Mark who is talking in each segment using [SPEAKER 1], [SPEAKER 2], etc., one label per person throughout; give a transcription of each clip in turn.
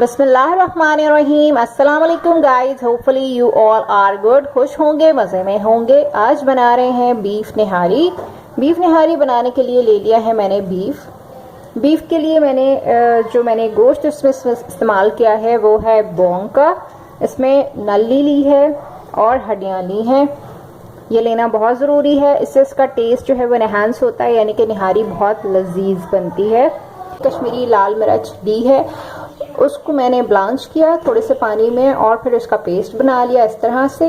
[SPEAKER 1] बिस्मिल्लाहिर्रहमानिर्रहीम। अस्सलाम वालेकुम guys, hopefully you all are good. खुश होंगे, मज़े में होंगे। आज बना रहे हैं बीफ निहारी। बीफ निहारी बनाने के लिए ले लिया है मैंने बीफ के लिए मैंने गोश्त इसमें इस्तेमाल किया है वो है बोंग का। इसमें नली ली है और हड्डियाँ ली हैं। ये लेना बहुत ज़रूरी है, इससे इसका टेस्ट जो है वो एनहांस होता है, यानी कि निहारी बहुत लजीज बनती है। कश्मीरी लाल मिर्च ली है, उसको मैंने ब्लांच किया थोड़े से पानी में और फिर उसका पेस्ट बना लिया इस तरह से।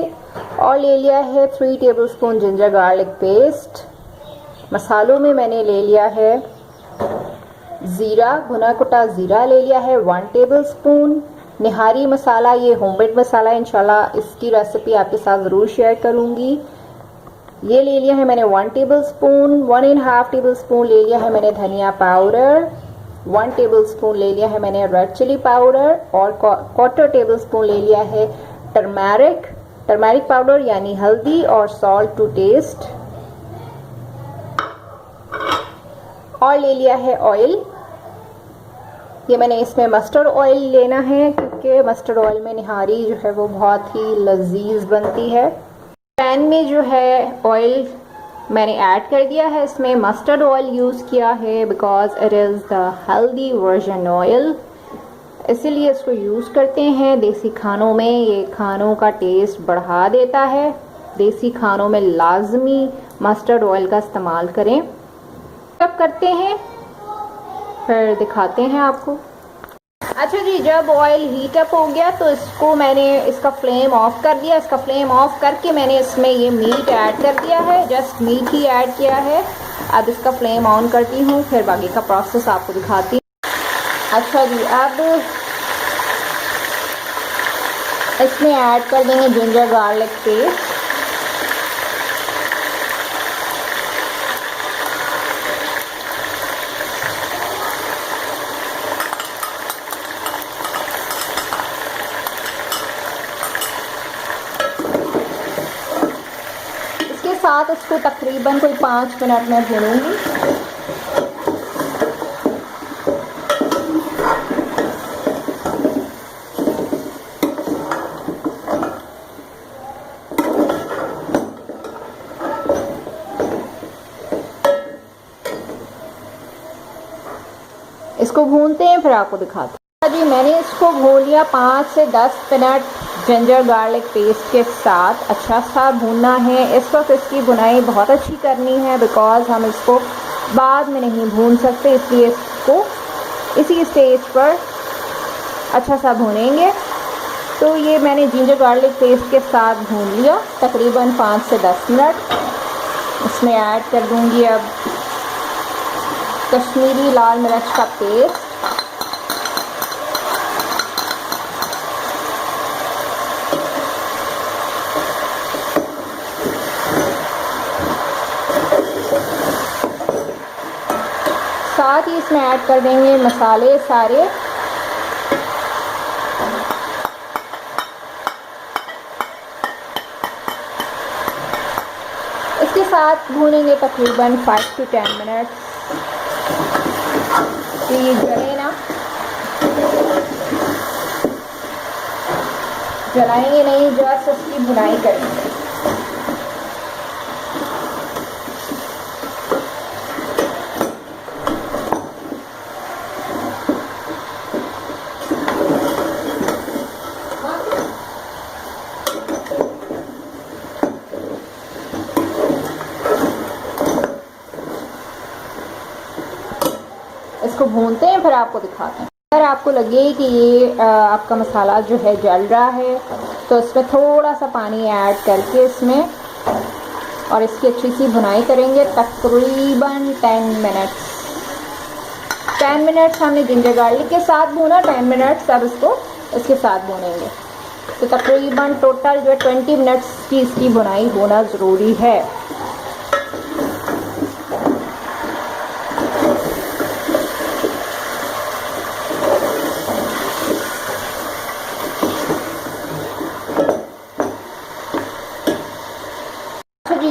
[SPEAKER 1] और ले लिया है 3 टेबलस्पून जिंजर गार्लिक पेस्ट। मसालों में मैंने ले लिया है ज़ीरा, भुना कुटा ज़ीरा ले लिया है 1 टेबलस्पून। निहारी मसाला, ये होममेड मसाला है, इंशाल्लाह इसकी रेसिपी आपके साथ ज़रूर शेयर करूँगी। ये ले लिया है मैंने 1 टेबलस्पून। 1.5 टेबलस्पून ले लिया है मैंने धनिया पाउडर। 1 टेबलस्पून ले लिया है मैंने रेड चिली पाउडर और 1/4 टेबलस्पून ले लिया है टर्मरिक पाउडर यानी हल्दी और सॉल्ट टू टेस्ट। और ले लिया है ऑयल। ये मैंने इसमें मस्टर्ड ऑयल लेना है क्योंकि मस्टर्ड ऑयल में निहारी जो है वो बहुत ही लजीज बनती है। पैन में जो है ऑयल मैंने ऐड कर दिया है, इसमें मस्टर्ड ऑयल यूज़ किया है because it is the healthy version oil, इसीलिए इसको यूज़ करते हैं। देसी खानों में ये खानों का टेस्ट बढ़ा देता है। देसी खानों में लाजमी मस्टर्ड ऑयल का इस्तेमाल करें। कब करते हैं फिर दिखाते हैं आपको। अच्छा जी, जब ऑयल हीट अप हो गया तो इसका फ्लेम ऑफ कर दिया। इसका फ्लेम ऑफ करके मैंने इसमें ये मीट ऐड कर दिया है, जस्ट मीट ही ऐड किया है। अब इसका फ्लेम ऑन करती हूँ, फिर बाकी का प्रोसेस आपको दिखाती हूँ। अच्छा जी, अब इसमें ऐड कर देंगे जिंजर गार्लिक पेस्ट। साथ इसको तकरीबन कोई 5 मिनट में भूनूंगी। इसको भूनते हैं फिर आपको दिखाते हैं। जी, मैंने इसको भून लिया 5 से 10 मिनट जिंजर गार्लिक पेस्ट के साथ। अच्छा सा भूनना है। इस वक्त इसकी भुनाई बहुत अच्छी करनी है बिकॉज हम इसको बाद में नहीं भून सकते, इसलिए इसको इसी स्टेज पर अच्छा सा भूनेंगे। तो ये मैंने जिंजर गार्लिक पेस्ट के साथ भून लिया तकरीबन 5 से 10 मिनट। इसमें ऐड कर दूंगी अब कश्मीरी लाल मिर्च का पेस्ट। साथ ही इसमें ऐड कर देंगे मसाले सारे। इसके साथ भूनेंगे तकरीबन 5 से 10 मिनट। तो ये जले ना, जलाएंगे नहीं, जस्ट इसकी भुनाई करेंगे। इसको भूनते हैं फिर आपको दिखाते हैं। अगर आपको लगे कि ये आपका मसाला जो है जल रहा है तो इसमें थोड़ा सा पानी ऐड करके इसमें और इसकी अच्छी सी भुनाई करेंगे तकरीबन 10 मिनट्स। 10 मिनट्स हमने जिंजर गार्लिक के साथ भूना, 10 मिनट्स अब इसको इसके साथ भूनेंगे। तो तकरीबन टोटल जो है 20 मिनट्स की इसकी भुनाई होना ज़रूरी है।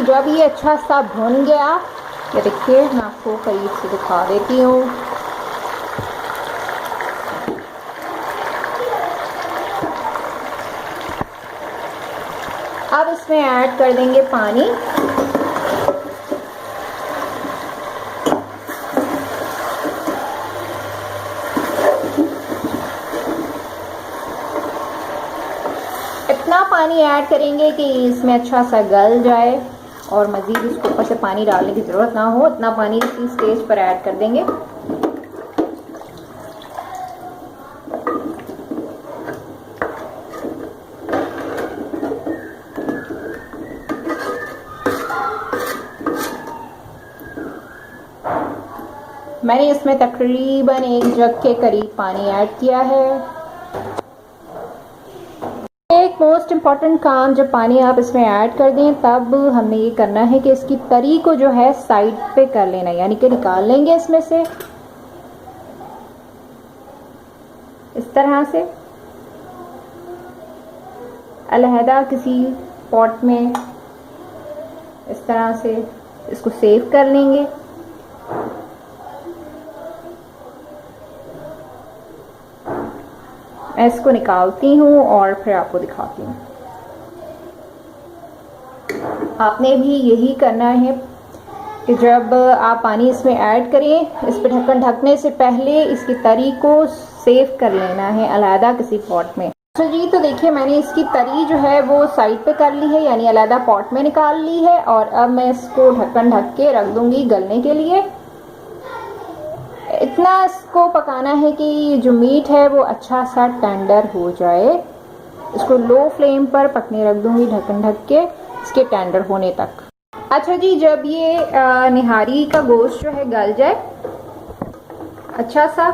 [SPEAKER 1] जब ये अच्छा सा भुन गया, ये देखिए मैं आपको करीब से दिखा देती हूँ। इसमें ऐड कर देंगे पानी। इतना पानी ऐड करेंगे कि इसमें अच्छा सा गल जाए और मज़ीद इसको ऊपर से पानी डालने की ज़रूरत ना हो, इतना पानी इसी स्टेज पर ऐड कर देंगे। मैंने इसमें तकरीबन 1 जग के करीब पानी ऐड किया है। एक मोस्ट इम्पॉर्टेंट काम, जब पानी आप इसमें ऐड कर दें तब हमने ये करना है कि इसकी तरी को जो है साइड पे कर लेना, यानी कि निकाल लेंगे इसमें से इस तरह से अलहदा किसी पॉट में इस तरह से इसको सेव कर लेंगे। मैं इसको निकालती हूँ और फिर आपको दिखाती हूँ। आपने भी यही करना है कि जब आप पानी इसमें ऐड करें, इस पर ढक्कन ढकने से पहले इसकी तरी को सेव कर लेना है अलहदा किसी पॉट में। अच्छा जी, तो देखिए मैंने इसकी तरी जो है वो साइड पे कर ली है, यानी अलहदा पॉट में निकाल ली है। और अब मैं इसको ढक्कन ढक के रख दूंगी गलने के लिए। इतना इसको पकाना है कि जो मीट है वो अच्छा सा टेंडर हो जाए। इसको लो फ्लेम पर पकने रख दूंगी ढक्कन ढक के इसके टेंडर होने तक। अच्छा जी, जब ये निहारी का गोश्त जो है गल जाए अच्छा सा,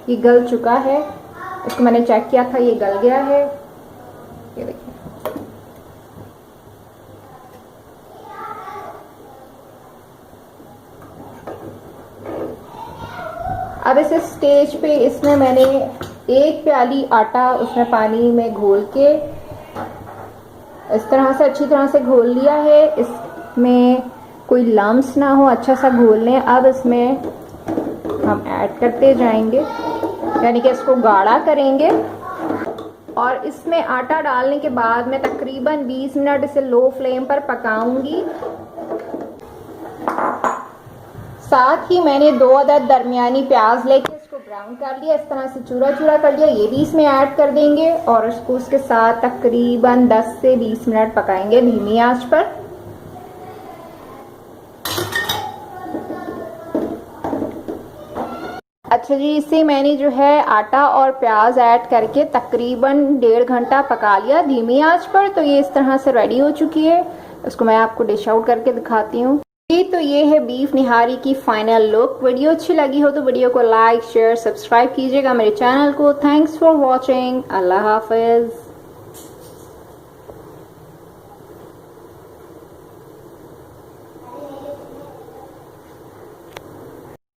[SPEAKER 1] ये गल चुका है, इसको मैंने चेक किया था, ये गल गया है, ये देखिए। अब इस स्टेज पे इसमें मैंने 1 प्याली आटा उसमें पानी में घोल के इस तरह से अच्छी तरह से घोल लिया है। इसमें कोई लम्स ना हो, अच्छा सा घोल लें। अब इसमें हम ऐड करते जाएंगे, यानी कि इसको गाढ़ा करेंगे। और इसमें आटा डालने के बाद मैं तकरीबन 20 मिनट इसे लो फ्लेम पर पकाऊंगी। साथ ही मैंने 2 अदद दरमियानी प्याज लेके इसको ब्राउन कर लिया, इस तरह से चूरा चूरा कर लिया, ये भी इसमें ऐड कर देंगे और इसको उसके साथ तकरीबन 10 से 20 मिनट पकाएंगे धीमी आंच पर। अच्छा जी, इसे मैंने जो है आटा और प्याज ऐड करके तकरीबन 1.5 घंटा पका लिया धीमी आंच पर। तो ये इस तरह से रेडी हो चुकी है। इसको मैं आपको डिश आउट करके दिखाती हूँ। तो ये है बीफ निहारी की फाइनल लुक। वीडियो अच्छी लगी हो तो वीडियो को लाइक शेयर सब्सक्राइब कीजिएगा मेरे चैनल को। Thanks for watching. Allah Hafiz.